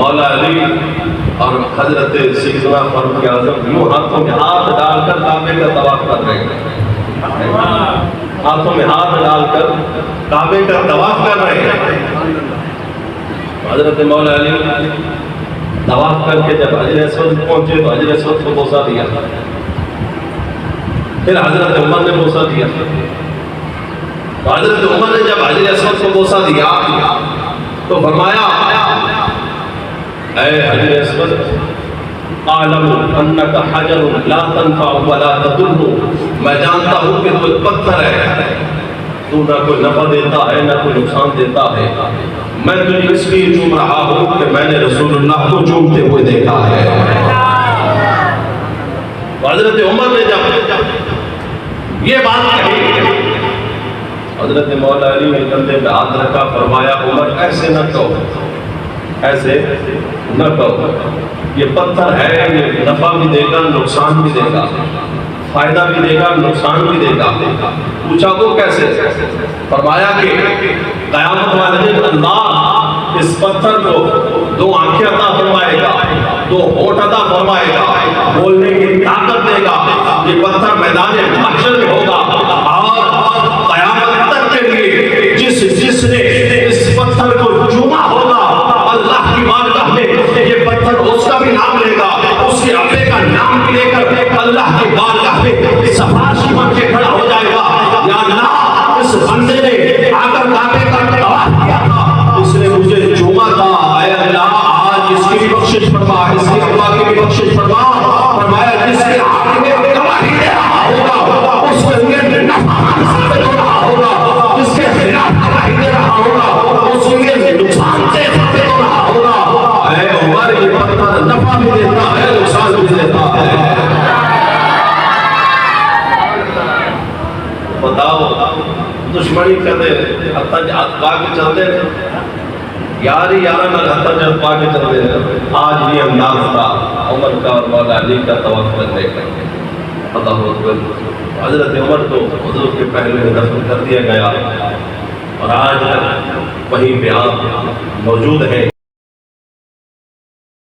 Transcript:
مولا علی اور حضرت سیدنا فاروق اعظم یوں ہاتھوں میں ہاتھ ڈال کر کعبے کا طواف کر رہے ہیں، ہاتھوں میں ہاتھ ڈال کر کعبے کا طواف کر رہے ہیں۔ حضرت مولا علی طواف کر کے جب حجر اسود پہنچے تو حجر اسود کو بوسہ دیا، پھر حضرت عمر نے بوسہ دیا۔ تو حضرت عمر نے جب حجر اسود کو بوسہ دیا تو فرمایا اے حجر اسود اعلم انک حجر لا تنفع ولا تضر، میں جانتا ہوں کہ تو ایک پتھر ہے، تو نہ کوئی نفع دیتا ہے نہ کوئی نقصان دیتا ہے، میں تجھے اس لیے چوم رہا ہوں کہ میں نے رسول اللہ کو چومتے ہوئے دیکھا ہے۔ حضرت عمر نے جب یہ بات کہی، حضرت مولا علی نے کندھے پہ ہاتھ رکھا، فرمایا عمر ایسے نہ کہو، ایسے نہ کہو، یہ پتھر ہے، یہ نفع بھی دے گا نقصان بھی دے گا، فائدہ بھی دے گا نقصان بھی دے گا۔ پوچھا وہ کیسے؟ فرمایا کہ قیامت والے دن اللہ اس پتھر کو دو آنکھیں عطا فرمائے گا، دو ہونٹ عطا فرمائے گا، بولنے کی طاقت دے گا۔ یہ پتھر میدان محشر میں ہوگا اور قیامت تک کے لیے جس نے اس پتھر کو چوما ہوگا اللہ کی بارگاہ میں یہ پتھر اس کا بھی نام لے گا، اس کے ابے کا نام بھی لے کر اللہ کی بارگاہ میں سفارشی بن کے کھڑا ہو جائے گا، یا اللہ اس بندے نے آ کر کعبے کا طواف کیا تھا، اس نے مجھے چوما تھا، اے اللہ آج اس کی بھی بخشش فرما، اس کے ابا کی بھی بخشش فرما۔ فرمایا جس کے ہاتھ میں گواہی دے رہا ہوگا اس کے لیے نفع ثابت ہو رہا ہوگا، جس کے خلاف گواہی دے رہا ہوگا اس کے لیے نقصان ثابت ہو رہا ہوگا۔ اے عمر یہ پتھر نفع بھی دیتا ہے نقصان بھی دیتا ہے۔ بتاؤ دشمنی کرتے حتیٰ جہاد پا کے چلتے تھے، یاری یارہ نہ حتیٰ جہاد پا کے چلتے تھے۔ آج یہ انداز تھا عمر کا اور مولا علی کا طواف کرنے کا۔ اللہ اکبر۔ حضرت عمر کو حضور کے پہلے میں دفن کر دیا گیا اور آج وہیں پہ آپ موجود ہیں۔